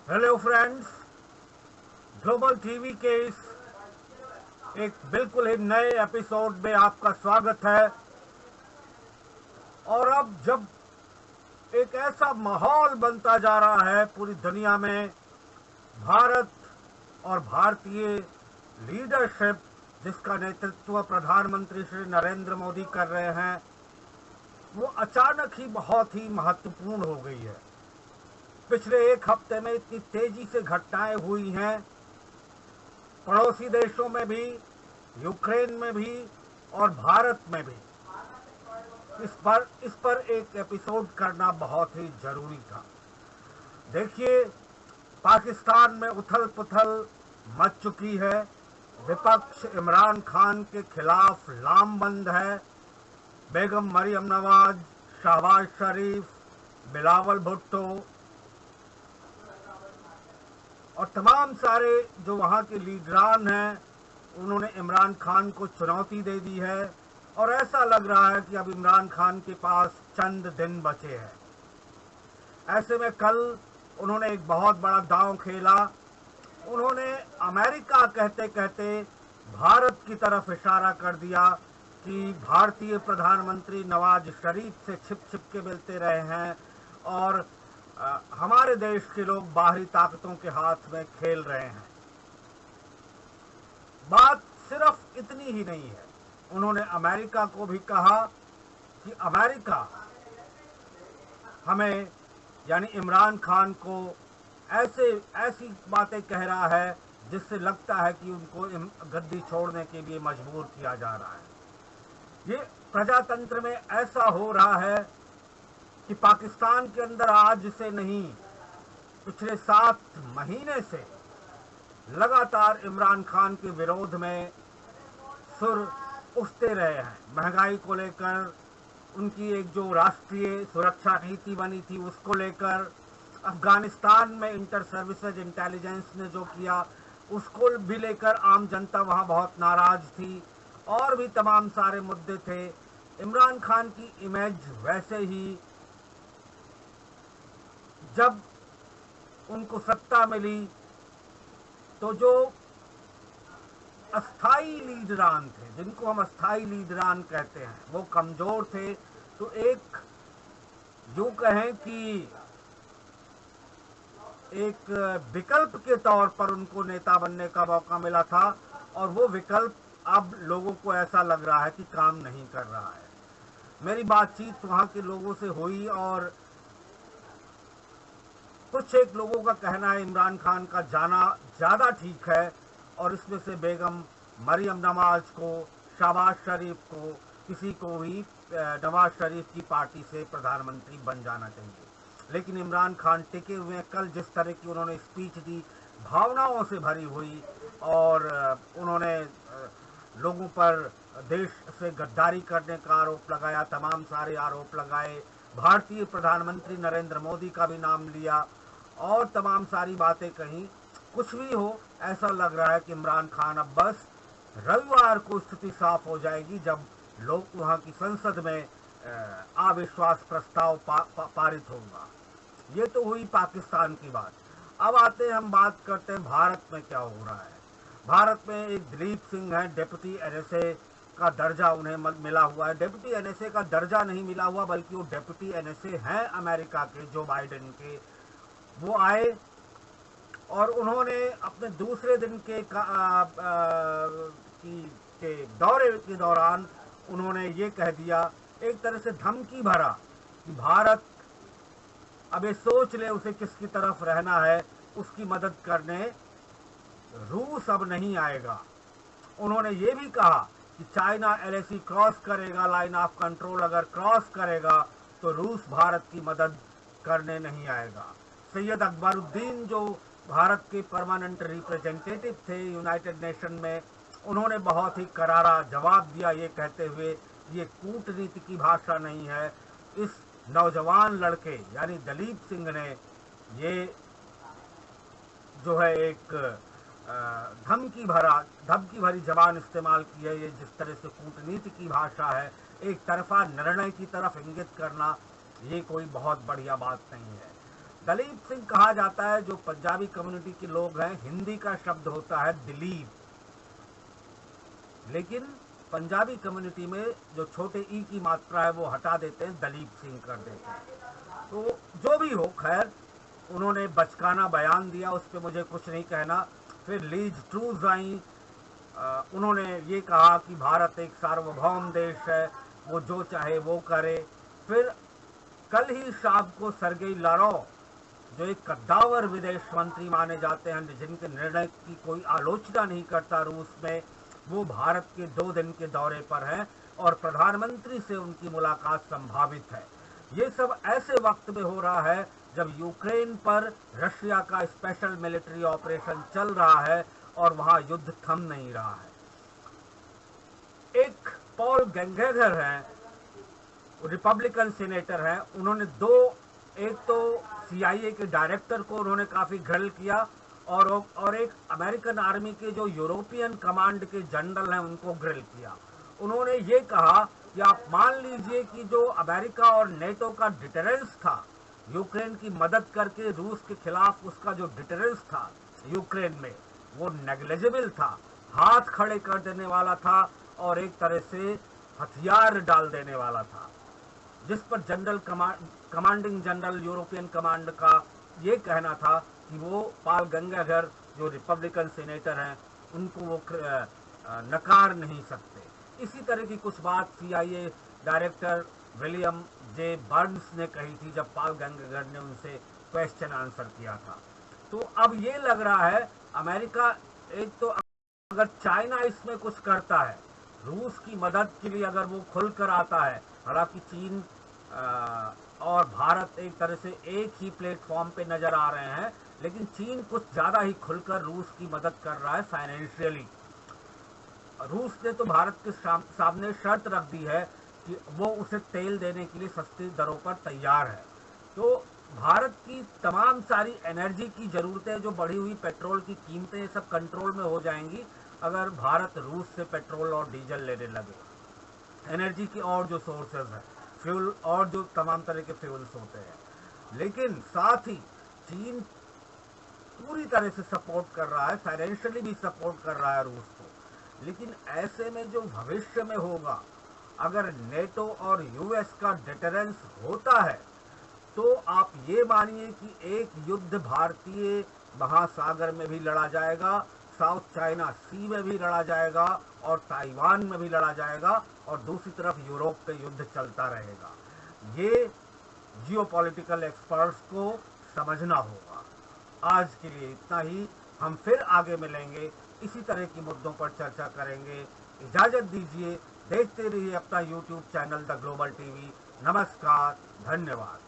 Hello friends, global TV के इस एक बिल्कुल ही नए एपिसोड में आपका स्वागत है। और अब जब एक ऐसा माहौल बनता जा रहा है पूरी दुनिया में, भारत और भारतीय लीडरशिप जिसका नेतृत्व प्रधानमंत्री श्री नरेंद्र मोदी कर रहे हैं, वो अचानक ही बहुत ही महत्वपूर्ण हो गई है। पिछले एक हफ्ते में इतनी तेजी से घटनाएं हुई हैं, पड़ोसी देशों में भी, यूक्रेन में भी और भारत में भी। इस पर एक एपिसोड करना बहुत ही जरूरी था। देखिए, पाकिस्तान में उथल पुथल मच चुकी है। विपक्ष इमरान खान के खिलाफ लामबंद है। बेगम मरियम नवाज, शहबाज शरीफ, बिलावल भुट्टो और तमाम सारे जो वहाँ के लीडरान हैं, उन्होंने इमरान खान को चुनौती दे दी है। और ऐसा लग रहा है कि अब इमरान खान के पास चंद दिन बचे हैं। ऐसे में कल उन्होंने एक बहुत बड़ा दांव खेला। उन्होंने अमेरिका कहते कहते भारत की तरफ इशारा कर दिया कि भारतीय प्रधानमंत्री नवाज शरीफ से छिप छिप के मिलते रहे हैं और हमारे देश के लोग बाहरी ताकतों के हाथ में खेल रहे हैं। बात सिर्फ इतनी ही नहीं है, उन्होंने अमेरिका को भी कहा कि अमेरिका हमें यानी इमरान खान को ऐसी बातें कह रहा है जिससे लगता है कि उनको गद्दी छोड़ने के लिए मजबूर किया जा रहा है। ये प्रजातंत्र में ऐसा हो रहा है कि पाकिस्तान के अंदर आज से नहीं, पिछले 7 महीने से लगातार इमरान खान के विरोध में सुर उठते रहे हैं। महंगाई को लेकर, उनकी एक जो राष्ट्रीय सुरक्षा नीति बनी थी उसको लेकर, अफगानिस्तान में इंटर सर्विसेज इंटेलिजेंस ने जो किया उसको भी लेकर आम जनता वहां बहुत नाराज थी। और भी तमाम सारे मुद्दे थे। इमरान खान की इमेज वैसे ही, जब उनको सत्ता मिली तो जो अस्थाई लीडरान थे, जिनको हम अस्थाई लीडरान कहते हैं, वो कमजोर थे। तो एक यूं कहें कि एक विकल्प के तौर पर उनको नेता बनने का मौका मिला था, और वो विकल्प अब लोगों को ऐसा लग रहा है कि काम नहीं कर रहा है। मेरी बातचीत वहां के लोगों से हुई और कुछ एक लोगों का कहना है इमरान खान का जाना ज्यादा ठीक है और इसमें से बेगम मरियम नवाज को, शहबाज शरीफ को, किसी को भी नवाज शरीफ की पार्टी से प्रधानमंत्री बन जाना चाहिए। लेकिन इमरान खान टिके हुए हैं। कल जिस तरह की उन्होंने स्पीच दी, भावनाओं से भरी हुई, और उन्होंने लोगों पर देश से गद्दारी करने का आरोप लगाया, तमाम सारे आरोप लगाए, भारतीय प्रधानमंत्री नरेंद्र मोदी का भी नाम लिया और तमाम सारी बातें कही। कुछ भी हो, ऐसा लग रहा है कि इमरान खान अब बस रविवार को स्थिति साफ हो जाएगी जब लोग वहां की संसद में अविश्वास प्रस्ताव पारित होगा। ये तो हुई पाकिस्तान की बात। अब आते हैं, हम बात करते हैं भारत में क्या हो रहा है। भारत में एक दिलीप सिंह है, डिप्टी एनएसए का दर्जा उन्हें मिला हुआ है। डिप्टी एनएसए का दर्जा नहीं मिला हुआ, बल्कि वो डिप्टी एनएसए हैं अमेरिका के, जो बाइडेन के। वो आए और उन्होंने अपने दूसरे दिन के दौरे के दौरान उन्होंने ये कह दिया, एक तरह से धमकी भरा, कि भारत अब ये सोच ले उसे किसकी तरफ रहना है, उसकी मदद करने रूस अब नहीं आएगा। उन्होंने ये भी कहा कि चाइना एलएसी क्रॉस करेगा, लाइन ऑफ कंट्रोल अगर क्रॉस करेगा तो रूस भारत की मदद करने नहीं आएगा। सैयद अकबरुद्दीन, जो भारत के परमानेंट रिप्रेजेंटेटिव थे यूनाइटेड नेशन में, उन्होंने बहुत ही करारा जवाब दिया, ये कहते हुए ये कूटनीति की भाषा नहीं है। इस नौजवान लड़के यानी दिलीप सिंह ने ये जो है एक धमकी भरी जबान इस्तेमाल की है। ये जिस तरह से कूटनीति की भाषा है, एक तरफा निर्णय की तरफ इंगित करना, ये कोई बहुत बढ़िया बात नहीं है। दलीप सिंह कहा जाता है, जो पंजाबी कम्युनिटी के लोग हैं, हिंदी का शब्द होता है दिलीप, लेकिन पंजाबी कम्युनिटी में जो छोटे ई की मात्रा है वो हटा देते हैं, दलीप सिंह कर देते हैं। तो जो भी हो, खैर उन्होंने बचकाना बयान दिया, उस पर मुझे कुछ नहीं कहना। फिर लीज ट्रूज आई, उन्होंने ये कहा कि भारत एक सार्वभौम देश है, वो जो चाहे वो करे। फिर कल ही शाम को सर्गेई लारोव, जो एक कद्दावर विदेश मंत्री माने जाते हैं, जिनके निर्णय की कोई आलोचना नहीं करता रूस में, वो भारत के 2 दिन के दौरे पर हैं और प्रधानमंत्री से उनकी मुलाकात संभावित है। ये सब ऐसे वक्त में हो रहा है जब यूक्रेन पर रशिया का स्पेशल मिलिट्री ऑपरेशन चल रहा है और वहां युद्ध थम नहीं रहा है। एक पॉल गैंगेगर हैं, रिपब्लिकन सीनेटर हैं, उन्होंने एक तो CIA के डायरेक्टर को उन्होंने काफी ग्रिल किया और एक अमेरिकन आर्मी के जो यूरोपियन कमांड के जनरल हैं उनको ग्रिल किया। उन्होंने ये कहा कि आप मान लीजिए कि जो अमेरिका और नेटो का डिटरेंस था, यूक्रेन की मदद करके रूस के खिलाफ उसका जो डिटरेंस था यूक्रेन में, वो नेग्लिजिबल था, हाथ खड़े कर देने वाला था और एक तरह से हथियार डाल देने वाला था, जिस पर कमांडिंग जनरल यूरोपियन कमांड का ये कहना था कि वो पॉल गैंगेगर जो रिपब्लिकन सीनेटर हैं उनको वो नकार नहीं सकते। इसी तरह की कुछ बात CIA director William J Burns ने कही थी जब पॉल गैंगेगर ने उनसे क्वेश्चन आंसर किया था। तो अब ये लग रहा है अमेरिका, एक तो अगर चाइना इसमें कुछ करता है, रूस की मदद के लिए अगर वो खुलकर आता है, हालांकि चीन और भारत एक तरह से एक ही प्लेटफॉर्म पे नजर आ रहे हैं, लेकिन चीन कुछ ज्यादा ही खुलकर रूस की मदद कर रहा है फाइनेंशियली। रूस ने तो भारत के सामने शर्त रख दी है कि वो उसे तेल देने के लिए सस्ती दरों पर तैयार है। तो भारत की तमाम सारी एनर्जी की जरूरतें, जो बढ़ी हुई पेट्रोल की कीमतें, सब कंट्रोल में हो जाएंगी अगर भारत रूस से पेट्रोल और डीजल लेने लगे। एनर्जी की और जो सोर्सेज है, फ्यूल और जो तमाम तरह के फ्यूल्स होते हैं। लेकिन साथ ही चीन पूरी तरह से सपोर्ट कर रहा है, फाइनेंशियली भी सपोर्ट कर रहा है रूस को। लेकिन ऐसे में जो भविष्य में होगा, अगर नेटो और US का डिटरेंस होता है, तो आप ये मानिए कि एक युद्ध भारतीय महासागर में भी लड़ा जाएगा, साउथ चाइना सी में भी लड़ा जाएगा और ताइवान में भी लड़ा जाएगा, और दूसरी तरफ यूरोप पे युद्ध चलता रहेगा। ये जियोपॉलिटिकल एक्सपर्ट्स को समझना होगा। आज के लिए इतना ही, हम फिर आगे मिलेंगे, इसी तरह की मुद्दों पर चर्चा करेंगे। इजाजत दीजिए, देखते रहिए अपना YouTube channel the global TV। नमस्कार, धन्यवाद।